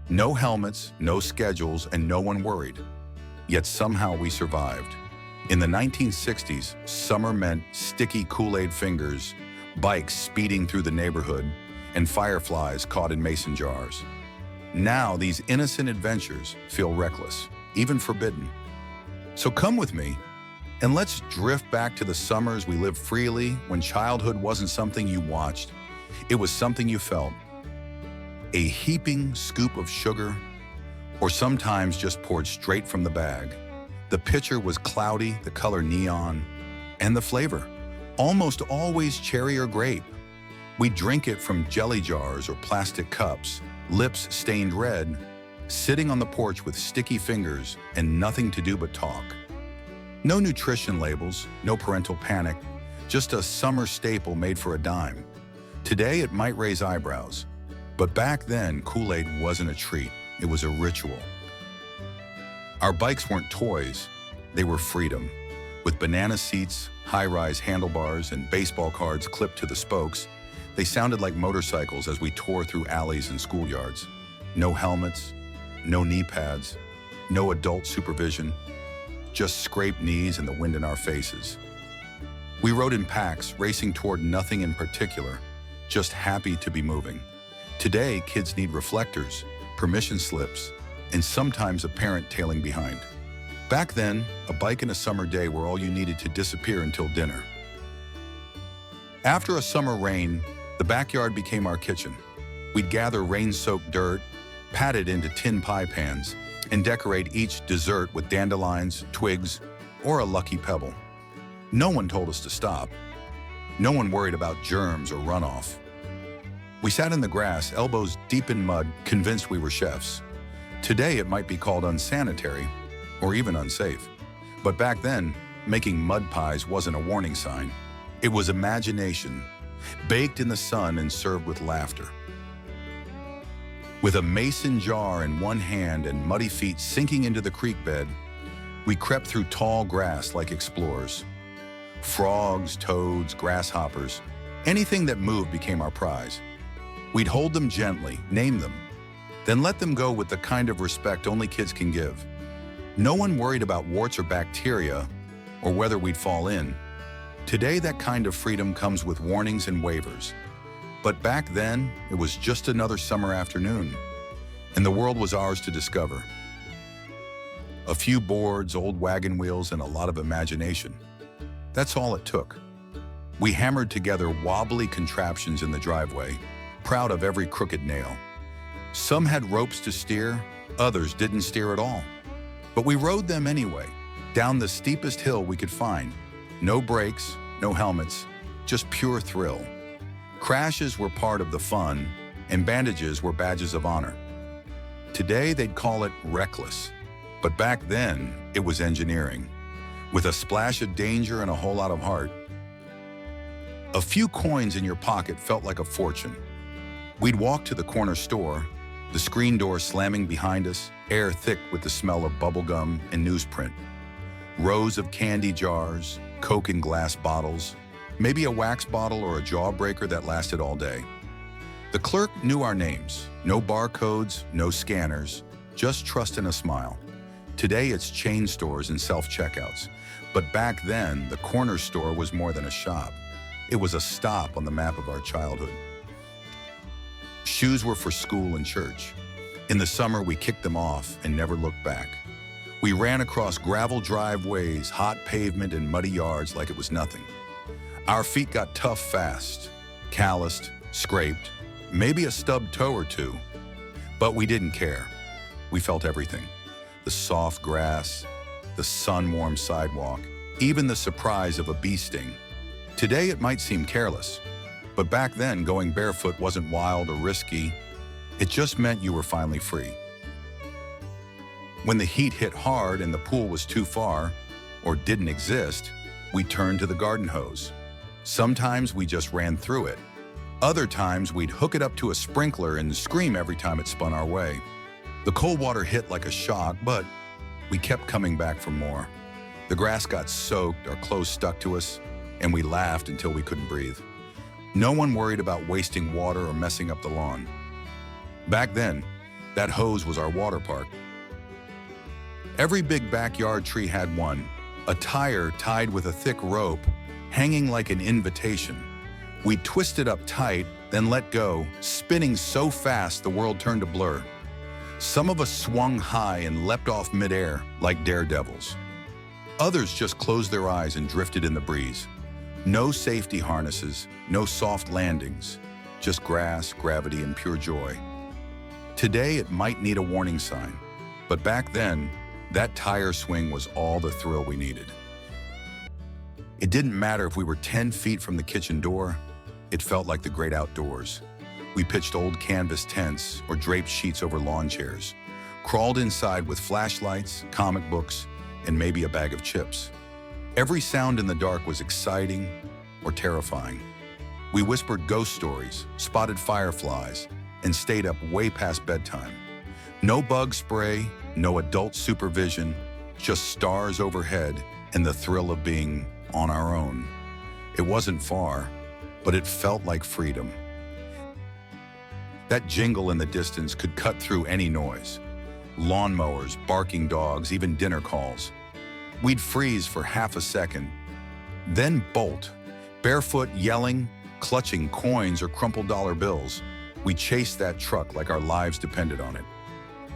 No helmets, no schedules, and no one worried. Yet somehow we survived. In the 1960s, summer meant sticky Kool-Aid fingers, bikes speeding through the neighborhood, and fireflies caught in mason jars. Now these innocent adventures feel reckless, even forbidden. So come with me, and let's drift back to the summers we lived freely when childhood wasn't something you watched. It was something you felt. A heaping scoop of sugar, or sometimes just poured straight from the bag. The pitcher was cloudy, the color neon, and the flavor, almost always cherry or grape. We'd drink it from jelly jars or plastic cups, lips stained red, sitting on the porch with sticky fingers and nothing to do but talk. No nutrition labels, no parental panic, just a summer staple made for a dime. Today it might raise eyebrows, but back then Kool-Aid wasn't a treat, it was a ritual. Our bikes weren't toys, they were freedom. With banana seats, high-rise handlebars, and baseball cards clipped to the spokes, they sounded like motorcycles as we tore through alleys and schoolyards. No helmets, no knee pads, no adult supervision, just scraped knees and the wind in our faces. We rode in packs, racing toward nothing in particular, just happy to be moving. Today, kids need reflectors, permission slips, and sometimes a parent tailing behind. Back then, a bike and a summer day were all you needed to disappear until dinner. After a summer rain, the backyard became our kitchen. We'd gather rain-soaked dirt, pat it into tin pie pans, and decorate each dessert with dandelions, twigs, or a lucky pebble. No one told us to stop. No one worried about germs or runoff. We sat in the grass, elbows deep in mud, convinced we were chefs. Today it might be called unsanitary, or even unsafe. But back then, making mud pies wasn't a warning sign. It was imagination, baked in the sun and served with laughter. With a mason jar in one hand and muddy feet sinking into the creek bed, we crept through tall grass like explorers. Frogs, toads, grasshoppers, anything that moved became our prize. We'd hold them gently, name them, then let them go with the kind of respect only kids can give. No one worried about warts or bacteria or whether we'd fall in. Today, that kind of freedom comes with warnings and waivers. But back then, it was just another summer afternoon, and the world was ours to discover. A few boards, old wagon wheels, and a lot of imagination. That's all it took. We hammered together wobbly contraptions in the driveway, proud of every crooked nail. Some had ropes to steer, others didn't steer at all. But we rode them anyway, down the steepest hill we could find. No brakes, no helmets, just pure thrill. Crashes were part of the fun, and bandages were badges of honor. Today, they'd call it reckless. But back then, it was engineering, with a splash of danger and a whole lot of heart. A few coins in your pocket felt like a fortune. We'd walk to the corner store, the screen door slamming behind us, air thick with the smell of bubblegum and newsprint. Rows of candy jars, Coke in glass bottles, maybe a wax bottle or a jawbreaker that lasted all day. The clerk knew our names, no barcodes, no scanners, just trust and a smile. Today it's chain stores and self-checkouts, but back then the corner store was more than a shop. It was a stop on the map of our childhood. Shoes were for school and church. In the summer we kicked them off and never looked back. We ran across gravel driveways, hot pavement, and muddy yards like it was nothing. Our feet got tough fast, calloused, scraped, maybe a stubbed toe or two. But we didn't care. We felt everything. The soft grass, the sun-warmed sidewalk, even the surprise of a bee sting. Today it might seem careless, but back then going barefoot wasn't wild or risky. It just meant you were finally free. When the heat hit hard and the pool was too far, or didn't exist, we turned to the garden hose. Sometimes we just ran through it. Other times we'd hook it up to a sprinkler and scream every time it spun our way. The cold water hit like a shock, but we kept coming back for more. The grass got soaked, our clothes stuck to us, and we laughed until we couldn't breathe. No one worried about wasting water or messing up the lawn. Back then, That hose was our water park. Every big backyard tree had one, a tire tied with a thick rope, hanging like an invitation. We'd twist it up tight, then let go, spinning so fast the world turned a blur. Some of us swung high and leapt off midair like daredevils. Others just closed their eyes and drifted in the breeze. No safety harnesses, no soft landings, just grass, gravity, and pure joy. Today it might need a warning sign, but back then, that tire swing was all the thrill we needed. It didn't matter if we were 10 feet from the kitchen door, it felt like the great outdoors. We pitched old canvas tents or draped sheets over lawn chairs, crawled inside with flashlights, comic books, and maybe a bag of chips. Every sound in the dark was exciting or terrifying. We whispered ghost stories, spotted fireflies, and stayed up way past bedtime. No bug spray, no adult supervision, just stars overhead and the thrill of being on our own. It wasn't far, but it felt like freedom. That jingle in the distance could cut through any noise. Lawnmowers, barking dogs, even dinner calls. We'd freeze for half a second, then bolt, barefoot, yelling, clutching coins or crumpled dollar bills. We chased that truck like our lives depended on it.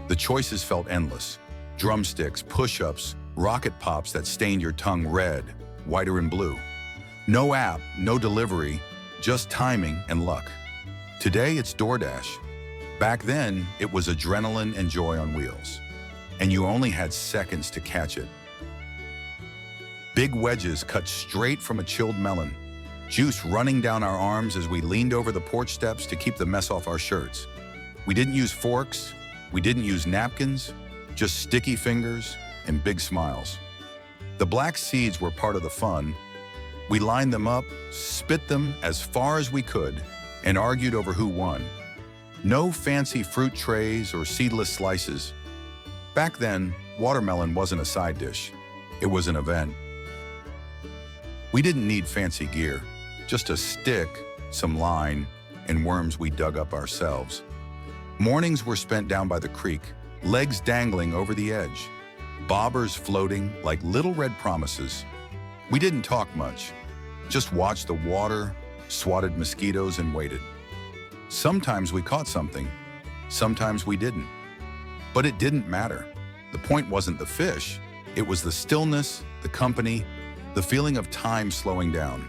The choices felt endless. Drumsticks, push-ups, rocket pops that stained your tongue red, whiter and blue. No app, no delivery, just timing and luck. Today it's DoorDash. Back then, it was adrenaline and joy on wheels. And you only had seconds to catch it. Big wedges cut straight from a chilled melon. Juice running down our arms as we leaned over the porch steps to keep the mess off our shirts. We didn't use forks, we didn't use napkins, just sticky fingers and big smiles. The black seeds were part of the fun. We lined them up, spit them as far as we could, and argued over who won. No fancy fruit trays or seedless slices. Back then, watermelon wasn't a side dish. It was an event. We didn't need fancy gear, just a stick, some line, and worms we dug up ourselves. Mornings were spent down by the creek, legs dangling over the edge, bobbers floating like little red promises. We didn't talk much, just watched the water, swatted mosquitoes, and waited. Sometimes we caught something, sometimes we didn't. But it didn't matter. The point wasn't the fish, it was the stillness, the company, the feeling of time slowing down.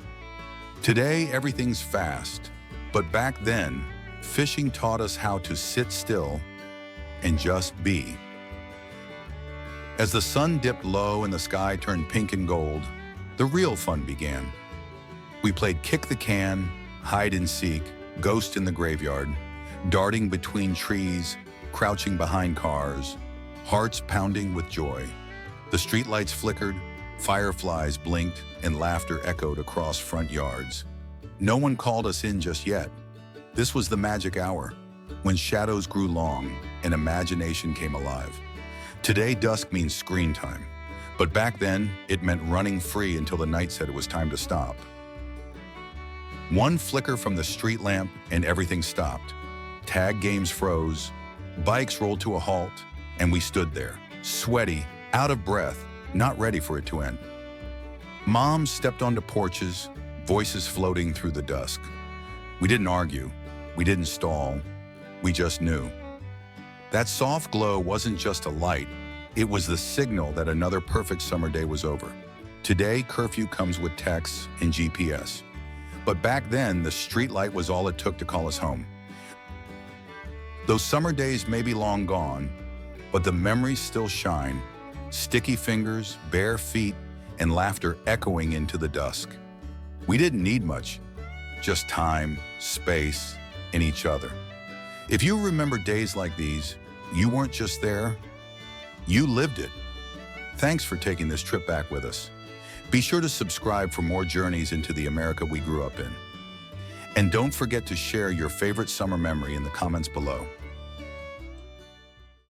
Today, everything's fast, but back then, fishing taught us how to sit still and just be. As the sun dipped low and the sky turned pink and gold, the real fun began. We played kick the can, hide and seek, ghost in the graveyard, darting between trees, crouching behind cars, hearts pounding with joy. The streetlights flickered, fireflies blinked, and laughter echoed across front yards. No one called us in just yet. This was the magic hour, when shadows grew long and imagination came alive. Today, dusk means screen time, but back then, it meant running free until the night said it was time to stop. One flicker from the street lamp and everything stopped. Tag games froze, bikes rolled to a halt, and we stood there, sweaty, out of breath, not ready for it to end. Moms stepped onto porches, voices floating through the dusk. We didn't argue, we didn't stall, we just knew. That soft glow wasn't just a light, it was the signal that another perfect summer day was over. Today, curfew comes with texts and GPS. But back then, the streetlight was all it took to call us home. Those summer days may be long gone, but the memories still shine. Sticky fingers, bare feet, and laughter echoing into the dusk. We didn't need much, just time, space, and each other. If you remember days like these, you weren't just there, you lived it. Thanks for taking this trip back with us. Be sure to subscribe for more journeys into the America we grew up in. And don't forget to share your favorite summer memory in the comments below.